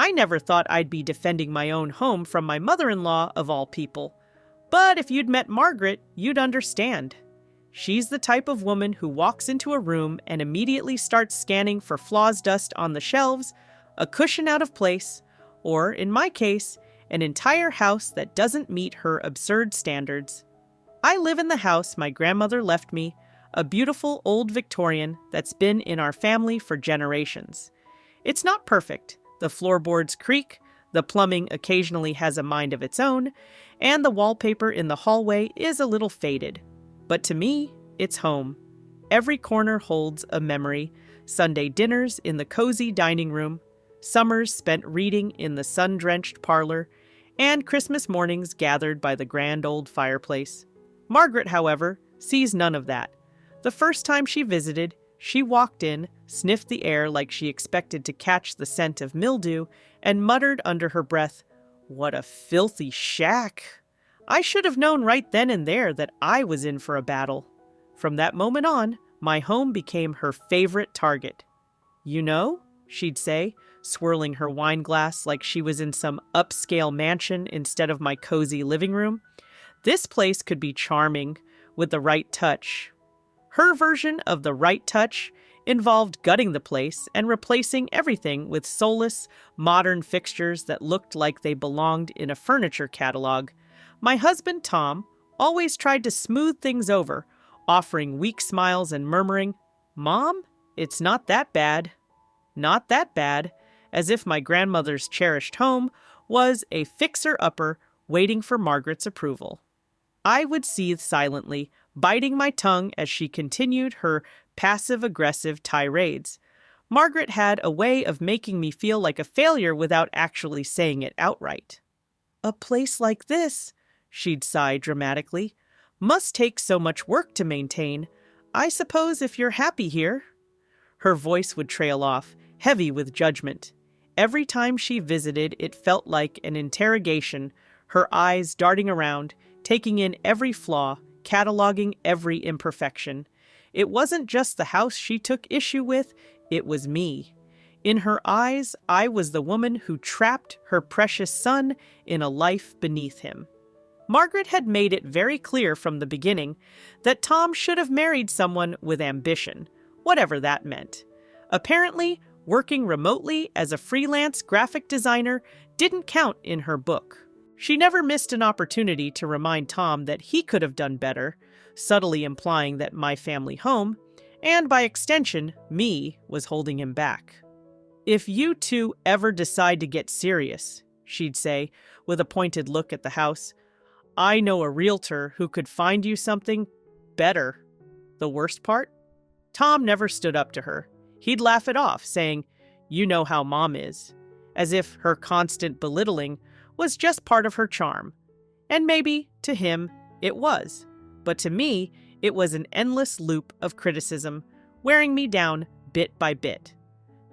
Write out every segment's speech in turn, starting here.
I never thought I'd be defending my own home from my mother-in-law of all people. But if you'd met Margaret, you'd understand. She's the type of woman who walks into a room and immediately starts scanning for flaws dust on the shelves, a cushion out of place, or, in my case, an entire house that doesn't meet her absurd standards. I live in the house my grandmother left me, a beautiful old Victorian that's been in our family for generations. It's not perfect. The floorboards creak, the plumbing occasionally has a mind of its own, and the wallpaper in the hallway is a little faded. But to me, it's home. Every corner holds a memory. Sunday dinners in the cozy dining room, summers spent reading in the sun-drenched parlor, and Christmas mornings gathered by the grand old fireplace. Margaret, however, sees none of that. The first time she visited, she walked in, sniffed the air like she expected to catch the scent of mildew, and muttered under her breath, "What a filthy shack!" I should have known right then and there that I was in for a battle. From that moment on, my home became her favorite target. "You know," she'd say, swirling her wine glass like she was in some upscale mansion instead of my cozy living room, "this place could be charming with the right touch." Her version of the right touch involved gutting the place and replacing everything with soulless, modern fixtures that looked like they belonged in a furniture catalog. My husband, Tom, always tried to smooth things over, offering weak smiles and murmuring, "Mom, it's not that bad." Not that bad, as if my grandmother's cherished home was a fixer-upper waiting for Margaret's approval. I would seethe silently, biting my tongue as she continued her passive-aggressive tirades. Margaret had a way of making me feel like a failure without actually saying it outright. "A place like this," she'd sigh dramatically, "must take so much work to maintain. I suppose if you're happy here." Her voice would trail off, heavy with judgment. Every time she visited, it felt like an interrogation, her eyes darting around, taking in every flaw, cataloging every imperfection. It wasn't just the house she took issue with, it was me. In her eyes, I was the woman who trapped her precious son in a life beneath him. Margaret had made it very clear from the beginning that Tom should have married someone with ambition, whatever that meant. Apparently, working remotely as a freelance graphic designer didn't count in her book. She never missed an opportunity to remind Tom that he could have done better, subtly implying that my family home, and by extension, me, was holding him back. "If you two ever decide to get serious," she'd say, with a pointed look at the house, "I know a realtor who could find you something better." The worst part? Tom never stood up to her. He'd laugh it off, saying, "You know how Mom is," as if her constant belittling was just part of her charm. And maybe, to him, it was. But to me, it was an endless loop of criticism, wearing me down bit by bit.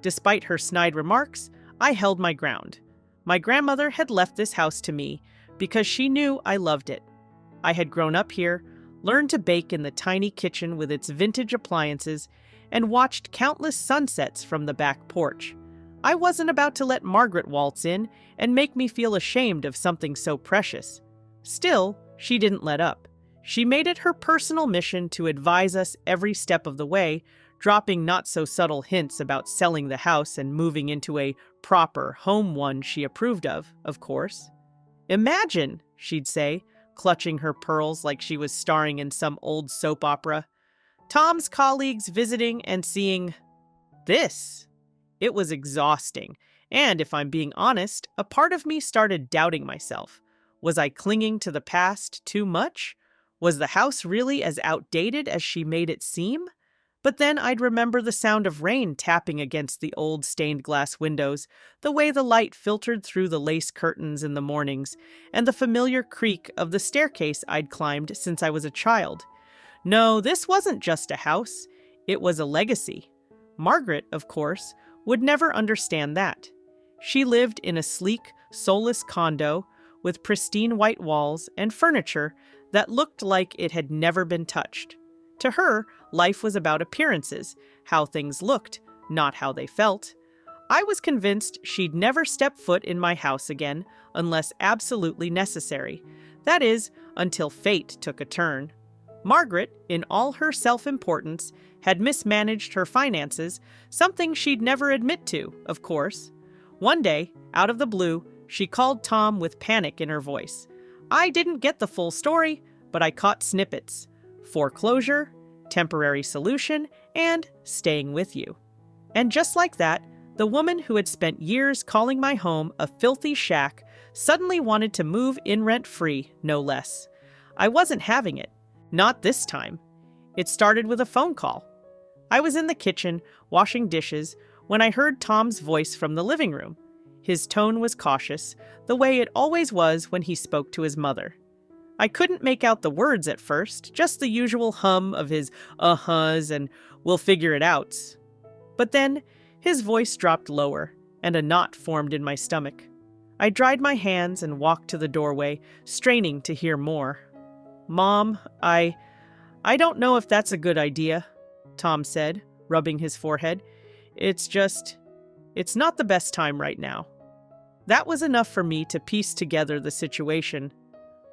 Despite her snide remarks, I held my ground. My grandmother had left this house to me because she knew I loved it. I had grown up here, learned to bake in the tiny kitchen with its vintage appliances, and watched countless sunsets from the back porch. I wasn't about to let Margaret waltz in and make me feel ashamed of something so precious. Still, she didn't let up. She made it her personal mission to advise us every step of the way, dropping not-so-subtle hints about selling the house and moving into a proper home one she approved of course. "Imagine," she'd say, clutching her pearls like she was starring in some old soap opera, "Tom's colleagues visiting and seeing this." It was exhausting, and if I'm being honest, a part of me started doubting myself. Was I clinging to the past too much? Was the house really as outdated as she made it seem? But then I'd remember the sound of rain tapping against the old stained glass windows, the way the light filtered through the lace curtains in the mornings, and the familiar creak of the staircase I'd climbed since I was a child. No, this wasn't just a house. It was a legacy. Margaret, of course, would never understand that. She lived in a sleek, soulless condo with pristine white walls and furniture that looked like it had never been touched. To her, life was about appearances, how things looked, not how they felt. I was convinced she'd never step foot in my house again unless absolutely necessary. That is, until fate took a turn. Margaret, in all her self-importance, had mismanaged her finances, something she'd never admit to, of course. One day, out of the blue, she called Tom with panic in her voice. I didn't get the full story, but I caught snippets. Foreclosure, temporary solution, and staying with you. And just like that, the woman who had spent years calling my home a filthy shack suddenly wanted to move in rent-free, no less. I wasn't having it. Not this time. It started with a phone call. I was in the kitchen, washing dishes, when I heard Tom's voice from the living room. His tone was cautious, the way it always was when he spoke to his mother. I couldn't make out the words at first, just the usual hum of his uh-huhs and we'll figure it outs. But then, his voice dropped lower, and a knot formed in my stomach. I dried my hands and walked to the doorway, straining to hear more. Mom, I don't know if that's a good idea, Tom said, rubbing his forehead. It's not the best time right now. That was enough for me to piece together the situation.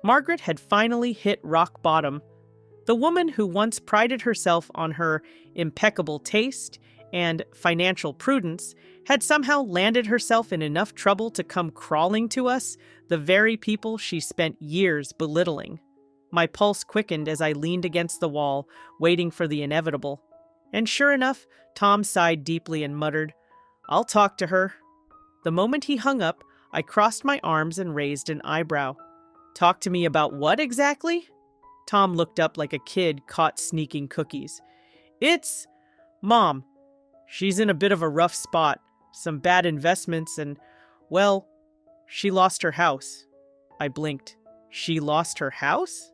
Margaret had finally hit rock bottom. The woman who once prided herself on her impeccable taste and financial prudence had somehow landed herself in enough trouble to come crawling to us, the very people she spent years belittling. My pulse quickened as I leaned against the wall, waiting for the inevitable. And sure enough, Tom sighed deeply and muttered, I'll talk to her. The moment he hung up, I crossed my arms and raised an eyebrow. Talk to me about what exactly? Tom looked up like a kid caught sneaking cookies. Mom, she's in a bit of a rough spot. Some bad investments and, well, she lost her house. I blinked. She lost her house?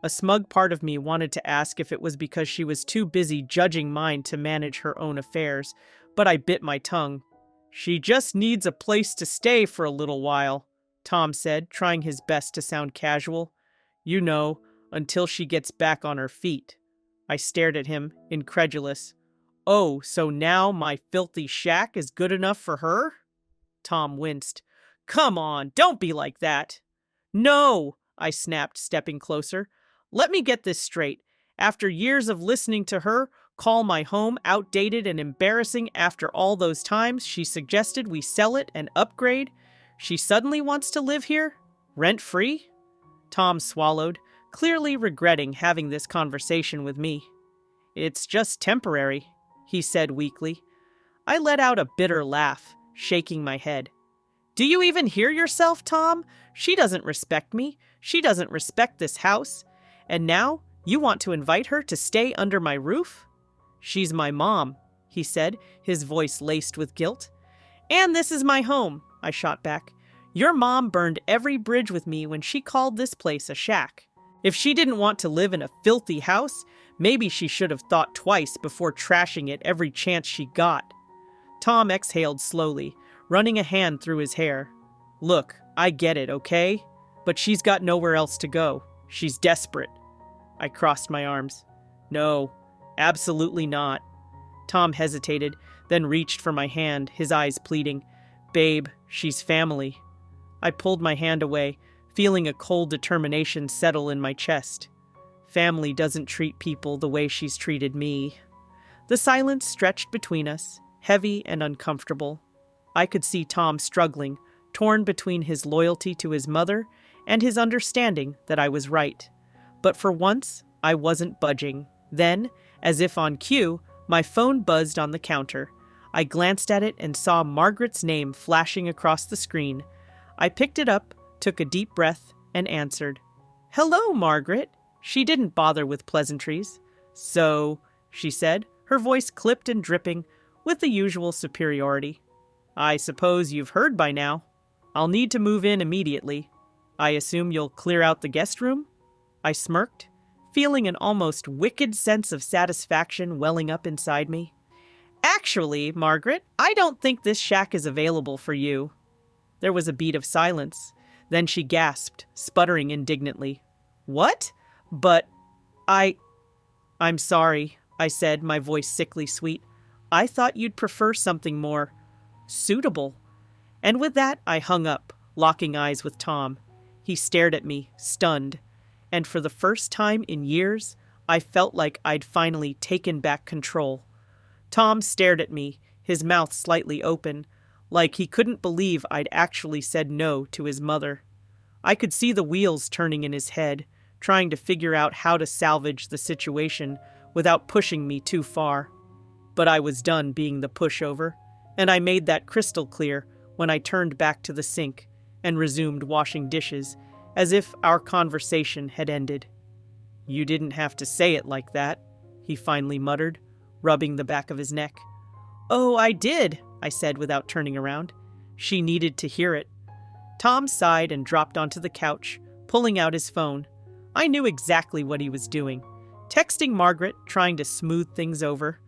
A smug part of me wanted to ask if it was because she was too busy judging mine to manage her own affairs, but I bit my tongue. She just needs a place to stay for a little while, Tom said, trying his best to sound casual. You know, until she gets back on her feet. I stared at him, incredulous. Oh, so now my filthy shack is good enough for her? Tom winced. Come on, don't be like that. No, I snapped, stepping closer. Let me get this straight. After years of listening to her call my home outdated and embarrassing after all those times she suggested we sell it and upgrade, she suddenly wants to live here? Rent-free? Tom swallowed, clearly regretting having this conversation with me. It's just temporary, he said weakly. I let out a bitter laugh, shaking my head. Do you even hear yourself, Tom? She doesn't respect me. She doesn't respect this house. And now you want to invite her to stay under my roof? She's my mom, he said, his voice laced with guilt. And this is my home, I shot back. Your mom burned every bridge with me when she called this place a shack. If she didn't want to live in a filthy house, maybe she should have thought twice before trashing it every chance she got. Tom exhaled slowly, running a hand through his hair. Look, I get it, okay? But she's got nowhere else to go. She's desperate. I crossed my arms. No, absolutely not. Tom hesitated, then reached for my hand, his eyes pleading. Babe, she's family. I pulled my hand away, feeling a cold determination settle in my chest. Family doesn't treat people the way she's treated me. The silence stretched between us, heavy and uncomfortable. I could see Tom struggling, torn between his loyalty to his mother and his understanding that I was right. But for once, I wasn't budging. Then, as if on cue, my phone buzzed on the counter. I glanced at it and saw Margaret's name flashing across the screen. I picked it up, took a deep breath, and answered. Hello, Margaret. She didn't bother with pleasantries. So, she said, her voice clipped and dripping, with the usual superiority. I suppose you've heard by now. I'll need to move in immediately. I assume you'll clear out the guest room? I smirked, feeling an almost wicked sense of satisfaction welling up inside me. Actually, Margaret, I don't think this shack is available for you. There was a beat of silence. Then she gasped, sputtering indignantly. What? But I'm sorry, I said, my voice sickly sweet. I thought you'd prefer something more suitable. And with that, I hung up, locking eyes with Tom. He stared at me, stunned. And for the first time in years, I felt like I'd finally taken back control. Tom stared at me, his mouth slightly open, like he couldn't believe I'd actually said no to his mother. I could see the wheels turning in his head, trying to figure out how to salvage the situation without pushing me too far. But I was done being the pushover, and I made that crystal clear when I turned back to the sink and resumed washing dishes, as if our conversation had ended. "You didn't have to say it like that," he finally muttered, rubbing the back of his neck. "Oh, I did," I said without turning around. She needed to hear it. Tom sighed and dropped onto the couch, pulling out his phone. I knew exactly what he was doing. Texting Margaret, trying to smooth things over.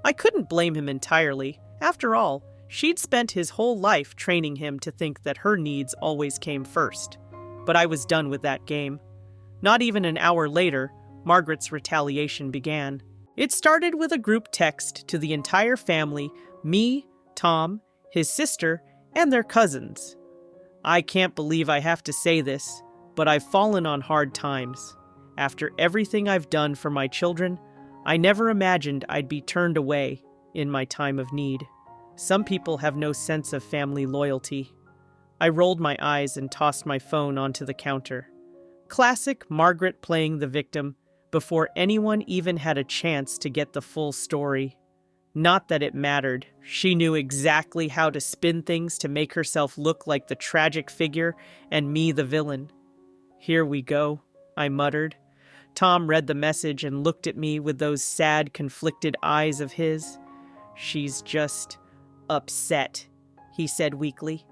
I couldn't blame him entirely. After all, she'd spent his whole life training him to think that her needs always came first. But I was done with that game. Not even an hour later, Margaret's retaliation began. It started with a group text to the entire family, me, Tom, his sister, and their cousins. I can't believe I have to say this, but I've fallen on hard times. After everything I've done for my children, I never imagined I'd be turned away in my time of need. Some people have no sense of family loyalty. I rolled my eyes and tossed my phone onto the counter. Classic Margaret playing the victim before anyone even had a chance to get the full story. Not that it mattered. She knew exactly how to spin things to make herself look like the tragic figure and me the villain. "Here we go," I muttered. Tom read the message and looked at me with those sad, conflicted eyes of his. "She's just upset," he said weakly.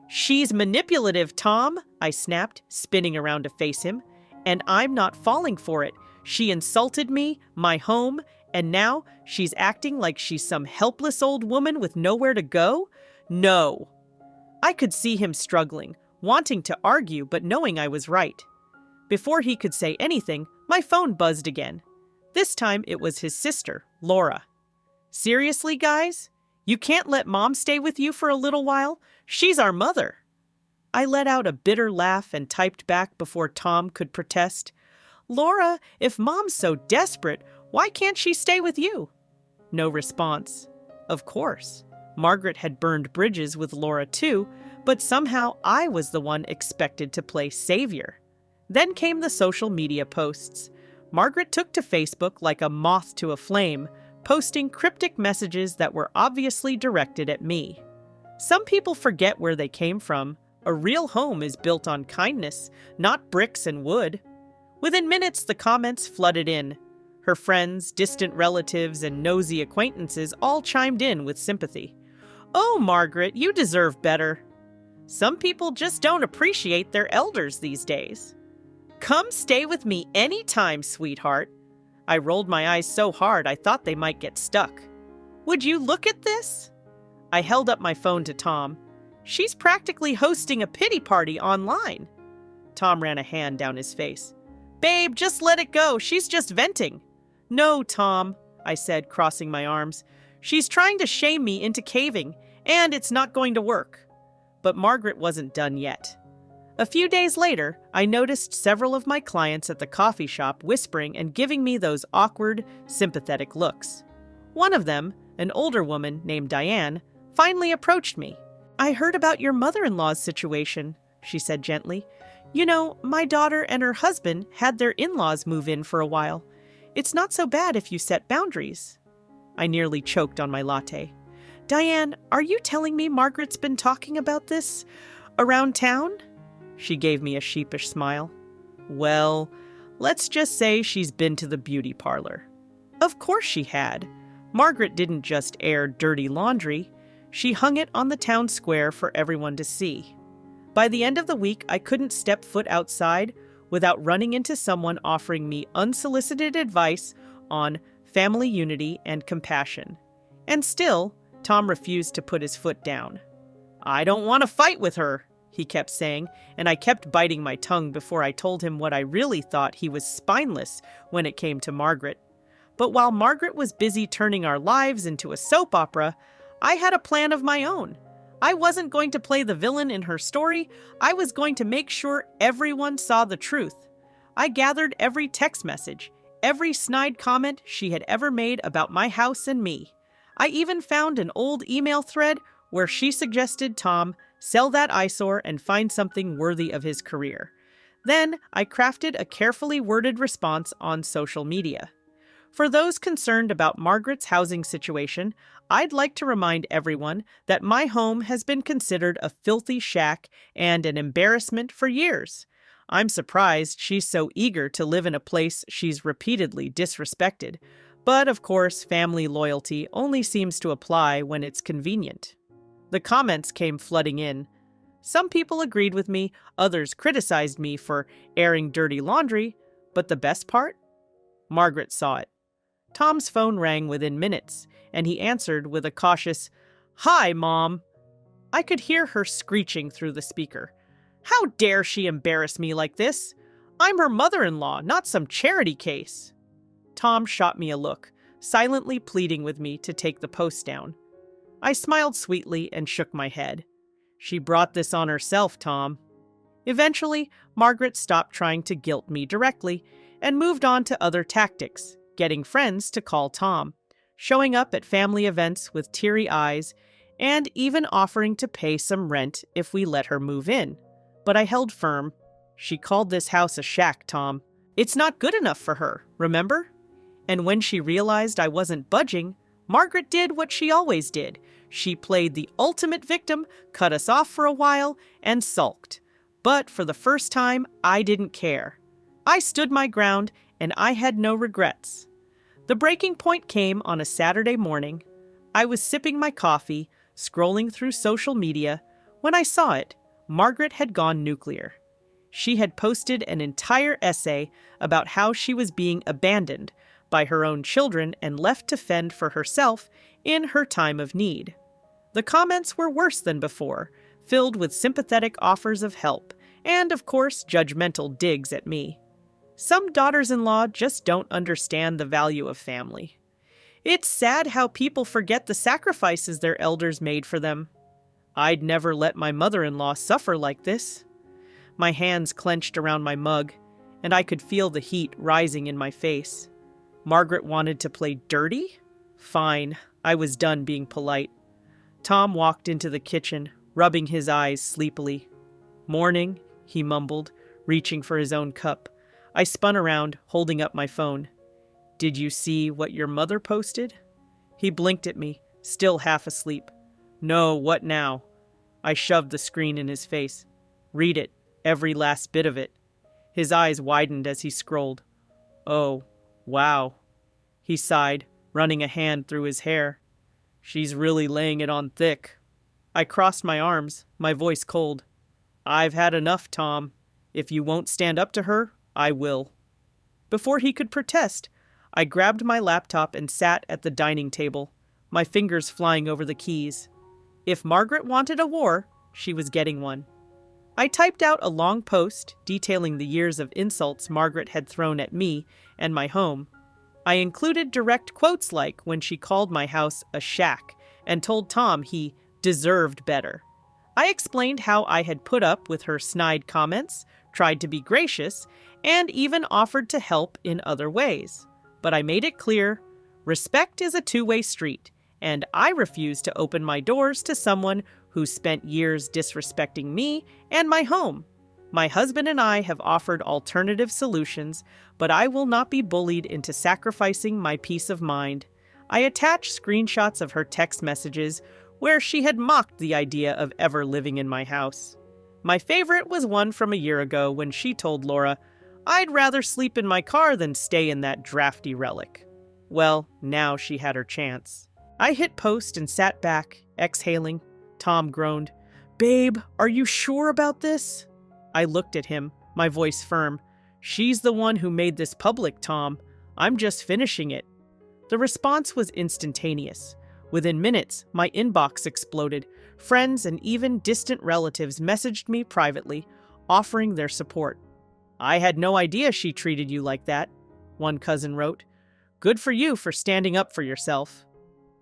"She's manipulative, Tom," I snapped, spinning around to face him. "And I'm not falling for it. She insulted me, my home, and now she's acting like she's some helpless old woman with nowhere to go? No." I could see him struggling, wanting to argue but knowing I was right. Before he could say anything, my phone buzzed again. This time it was his sister, Laura. "Seriously, guys? You can't let Mom stay with you for a little while? She's our mother." I let out a bitter laugh and typed back before Tom could protest. "Laura, if Mom's so desperate, why can't she stay with you?" No response. Of course. Margaret had burned bridges with Laura too, but somehow I was the one expected to play savior. Then came the social media posts. Margaret took to Facebook like a moth to a flame, posting cryptic messages that were obviously directed at me. Some people forget where they came from. A real home is built on kindness, not bricks and wood. Within minutes, the comments flooded in. Her friends, distant relatives, and nosy acquaintances all chimed in with sympathy. "Oh, Margaret, you deserve better." Some people just don't appreciate their elders these days. "Come stay with me anytime, sweetheart." I rolled my eyes so hard I thought they might get stuck. "Would you look at this?" I held up my phone to Tom. "She's practically hosting a pity party online." Tom ran a hand down his face. "Babe, just let it go. She's just venting." "No, Tom," I said, crossing my arms. "She's trying to shame me into caving, and it's not going to work." But Margaret wasn't done yet. A few days later, I noticed several of my clients at the coffee shop whispering and giving me those awkward, sympathetic looks. One of them, an older woman named Diane, finally approached me. "I heard about your mother-in-law's situation," she said gently. "You know, my daughter and her husband had their in-laws move in for a while. It's not so bad if you set boundaries." I nearly choked on my latte. "Diane, are you telling me Margaret's been talking about this around town?" She gave me a sheepish smile. "Well, let's just say she's been to the beauty parlor." Of course she had. Margaret didn't just air dirty laundry. She hung it on the town square for everyone to see. By the end of the week, I couldn't step foot outside without running into someone offering me unsolicited advice on family unity and compassion. And still, Tom refused to put his foot down. "I don't want to fight with her," he kept saying, and I kept biting my tongue before I told him what I really thought he was spineless when it came to Margaret. But while Margaret was busy turning our lives into a soap opera, I had a plan of my own. I wasn't going to play the villain in her story. I was going to make sure everyone saw the truth. I gathered every text message, every snide comment she had ever made about my house and me. I even found an old email thread where she suggested Tom sell that eyesore and find something worthy of his career. Then I crafted a carefully worded response on social media. For those concerned about Margaret's housing situation, I'd like to remind everyone that my home has been considered a filthy shack and an embarrassment for years. I'm surprised she's so eager to live in a place she's repeatedly disrespected. But of course, family loyalty only seems to apply when it's convenient. The comments came flooding in. Some people agreed with me, others criticized me for airing dirty laundry, but the best part? Margaret saw it. Tom's phone rang within minutes, and he answered with a cautious, "Hi, Mom." I could hear her screeching through the speaker. How dare she embarrass me like this? I'm her mother-in-law, not some charity case. Tom shot me a look, silently pleading with me to take the post down. I smiled sweetly and shook my head. She brought this on herself, Tom. Eventually, Margaret stopped trying to guilt me directly and moved on to other tactics, getting friends to call Tom, showing up at family events with teary eyes, and even offering to pay some rent if we let her move in. But I held firm. She called this house a shack, Tom. It's not good enough for her, remember? And when she realized I wasn't budging, Margaret did what she always did. She played the ultimate victim, cut us off for a while, and sulked. But for the first time, I didn't care. I stood my ground, and I had no regrets. The breaking point came on a Saturday morning. I was sipping my coffee, scrolling through social media, when I saw it. Margaret had gone nuclear. She had posted an entire essay about how she was being abandoned by her own children and left to fend for herself in her time of need. The comments were worse than before, filled with sympathetic offers of help, and of course, judgmental digs at me. Some daughters-in-law just don't understand the value of family. It's sad how people forget the sacrifices their elders made for them. I'd never let my mother-in-law suffer like this. My hands clenched around my mug, and I could feel the heat rising in my face. Margaret wanted to play dirty? Fine, I was done being polite. Tom walked into the kitchen, rubbing his eyes sleepily. "Morning," he mumbled, reaching for his own cup. I spun around, holding up my phone. "Did you see what your mother posted?" He blinked at me, still half asleep. "No, what now?" I shoved the screen in his face. "Read it, every last bit of it." His eyes widened as he scrolled. "Oh, wow." He sighed, running a hand through his hair. "She's really laying it on thick." I crossed my arms, my voice cold. "I've had enough, Tom. If you won't stand up to her, I will." Before he could protest, I grabbed my laptop and sat at the dining table, my fingers flying over the keys. If Margaret wanted a war, she was getting one. I typed out a long post detailing the years of insults Margaret had thrown at me and my home. I included direct quotes like when she called my house a shack and told Tom he deserved better. I explained how I had put up with her snide comments, tried to be gracious, and even offered to help in other ways. But I made it clear, respect is a two-way street, and I refuse to open my doors to someone who spent years disrespecting me and my home. My husband and I have offered alternative solutions, but I will not be bullied into sacrificing my peace of mind. I attached screenshots of her text messages where she had mocked the idea of ever living in my house. My favorite was one from a year ago when she told Laura, "I'd rather sleep in my car than stay in that drafty relic." Well, now she had her chance. I hit post and sat back, exhaling. Tom groaned, "Babe, are you sure about this?" I looked at him, my voice firm. "She's the one who made this public, Tom. I'm just finishing it." The response was instantaneous. Within minutes, my inbox exploded. Friends and even distant relatives messaged me privately, offering their support. "I had no idea she treated you like that," one cousin wrote. "Good for you for standing up for yourself."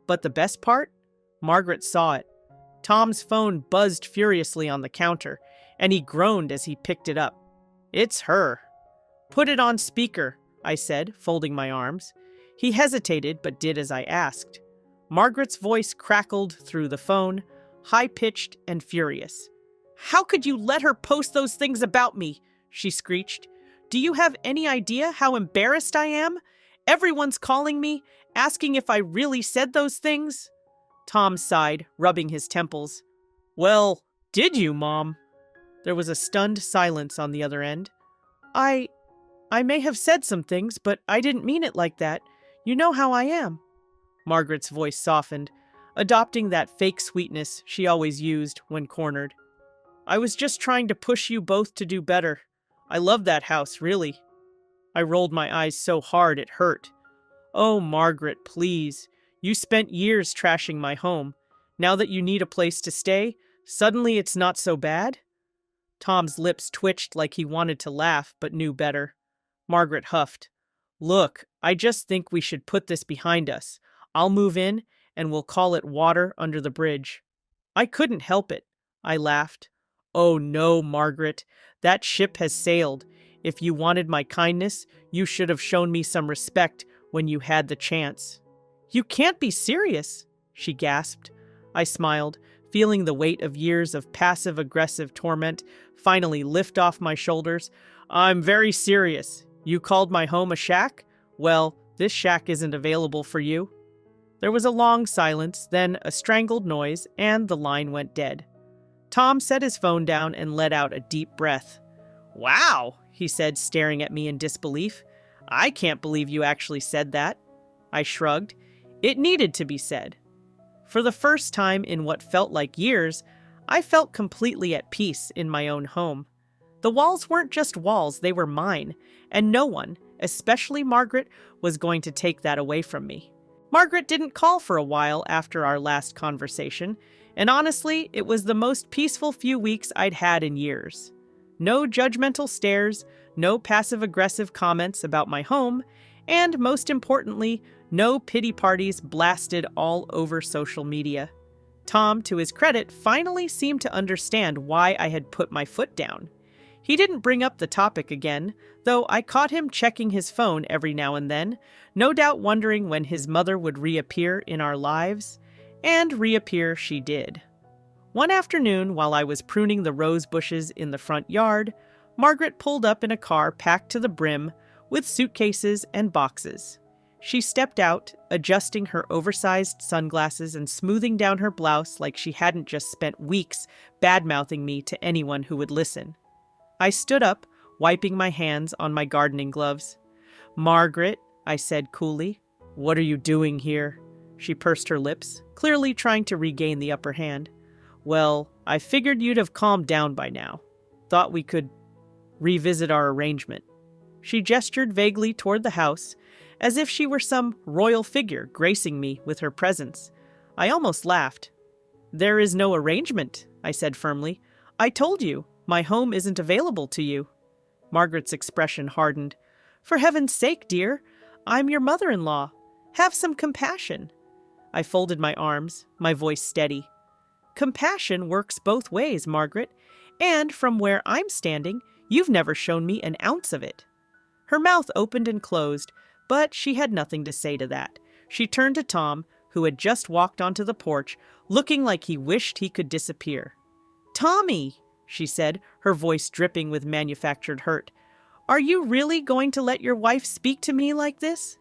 But the best part? Margaret saw it. Tom's phone buzzed furiously on the counter, and he groaned as he picked it up. "It's her." "Put it on speaker," I said, folding my arms. He hesitated, but did as I asked. Margaret's voice crackled through the phone, high-pitched and furious. "How could you let her post those things about me?" she screeched. "Do you have any idea how embarrassed I am? Everyone's calling me, asking if I really said those things." Tom sighed, rubbing his temples. "Well, did you, Mom?" There was a stunned silence on the other end. I may have said some things, but I didn't mean it like that. You know how I am." Margaret's voice softened, adopting that fake sweetness she always used when cornered. "I was just trying to push you both to do better. I love that house, really." I rolled my eyes so hard it hurt. "Oh, Margaret, please. You spent years trashing my home. Now that you need a place to stay, suddenly it's not so bad?" Tom's lips twitched like he wanted to laugh, but knew better. Margaret huffed. "Look, I just think we should put this behind us. I'll move in, and we'll call it water under the bridge." I couldn't help it. I laughed. "Oh no, Margaret. That ship has sailed. If you wanted my kindness, you should have shown me some respect when you had the chance." "You can't be serious," she gasped. I smiled, feeling the weight of years of passive-aggressive torment finally lift off my shoulders. "I'm very serious. You called my home a shack? Well, this shack isn't available for you." There was a long silence, then a strangled noise, and the line went dead. Tom set his phone down and let out a deep breath. "Wow," he said, staring at me in disbelief. "I can't believe you actually said that." I shrugged. It needed to be said. For the first time in what felt like years, I felt completely at peace in my own home. The walls weren't just walls, they were mine, and no one, especially Margaret, was going to take that away from me. Margaret didn't call for a while after our last conversation, and honestly, it was the most peaceful few weeks I'd had in years. No judgmental stares, no passive-aggressive comments about my home, and most importantly, no pity parties blasted all over social media. Tom, to his credit, finally seemed to understand why I had put my foot down. He didn't bring up the topic again, though I caught him checking his phone every now and then, no doubt wondering when his mother would reappear in our lives. And reappear she did. One afternoon, while I was pruning the rose bushes in the front yard, Margaret pulled up in a car packed to the brim with suitcases and boxes. She stepped out, adjusting her oversized sunglasses and smoothing down her blouse like she hadn't just spent weeks bad-mouthing me to anyone who would listen. I stood up, wiping my hands on my gardening gloves. "Margaret," I said coolly, "what are you doing here?" She pursed her lips, clearly trying to regain the upper hand. "Well, I figured you'd have calmed down by now. Thought we could revisit our arrangement." She gestured vaguely toward the house, as if she were some royal figure gracing me with her presence. I almost laughed. "There is no arrangement," I said firmly. "I told you, my home isn't available to you." Margaret's expression hardened. "For heaven's sake, dear, I'm your mother-in-law. Have some compassion." I folded my arms, my voice steady. "Compassion works both ways, Margaret, and from where I'm standing, you've never shown me an ounce of it." Her mouth opened and closed, but she had nothing to say to that. She turned to Tom, who had just walked onto the porch, looking like he wished he could disappear. "Tommy," she said, her voice dripping with manufactured hurt, "are you really going to let your wife speak to me like this?"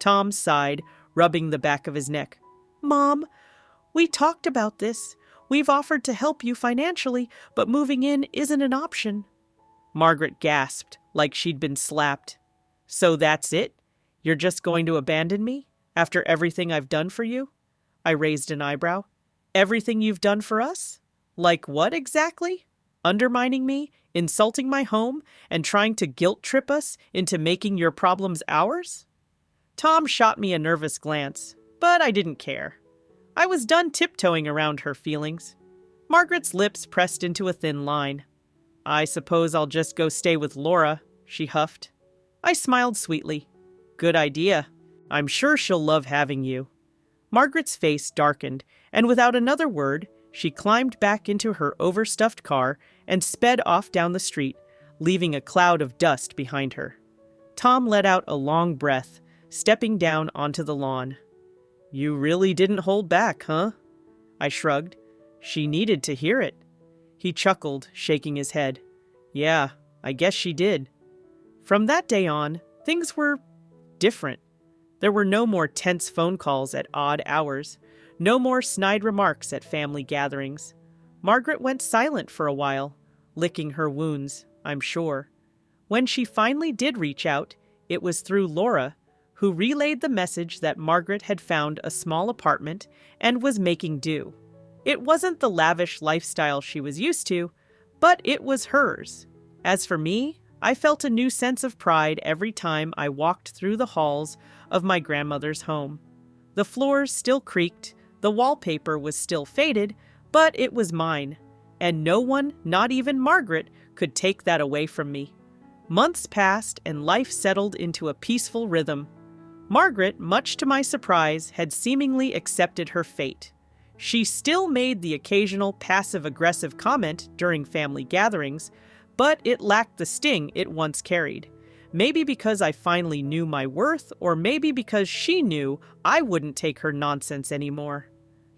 Tom sighed, rubbing the back of his neck. "Mom, we talked about this. We've offered to help you financially, but moving in isn't an option." Margaret gasped, like she'd been slapped. "So that's it? You're just going to abandon me? After everything I've done for you?" I raised an eyebrow. "Everything you've done for us? Like what exactly? Undermining me, insulting my home, and trying to guilt-trip us into making your problems ours?" Tom shot me a nervous glance, but I didn't care. I was done tiptoeing around her feelings. Margaret's lips pressed into a thin line. "I suppose I'll just go stay with Laura," she huffed. I smiled sweetly. "Good idea. I'm sure she'll love having you." Margaret's face darkened, and without another word, She climbed back into her overstuffed car and sped off down the street, leaving a cloud of dust behind her. Tom let out a long breath, stepping down onto the lawn. "You really didn't hold back, huh?" I shrugged. "She needed to hear it." He chuckled, shaking his head. "Yeah, I guess she did." From that day on, things were different. There were no more tense phone calls at odd hours, no more snide remarks at family gatherings. Margaret went silent for a while, licking her wounds, I'm sure. When she finally did reach out, it was through Laura, who relayed the message that Margaret had found a small apartment and was making do. It wasn't the lavish lifestyle she was used to, but it was hers. As for me, I felt a new sense of pride every time I walked through the halls of my grandmother's home. The floors still creaked, the wallpaper was still faded, but it was mine, and no one, not even Margaret, could take that away from me. Months passed and life settled into a peaceful rhythm. Margaret, much to my surprise, had seemingly accepted her fate. She still made the occasional passive-aggressive comment during family gatherings, but it lacked the sting it once carried. Maybe because I finally knew my worth, or maybe because she knew I wouldn't take her nonsense anymore.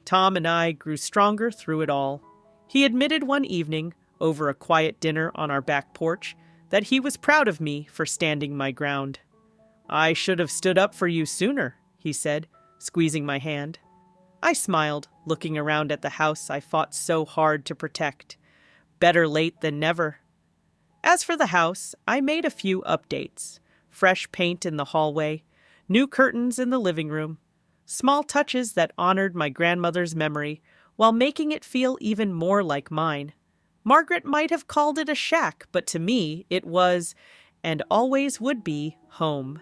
Tom and I grew stronger through it all. He admitted one evening, over a quiet dinner on our back porch, that he was proud of me for standing my ground. "I should have stood up for you sooner," he said, squeezing my hand. I smiled, looking around at the house I fought so hard to protect. Better late than never. As for the house, I made a few updates. Fresh paint in the hallway, new curtains in the living room, small touches that honored my grandmother's memory while making it feel even more like mine. Margaret might have called it a shack, but to me it was, and always would be, home.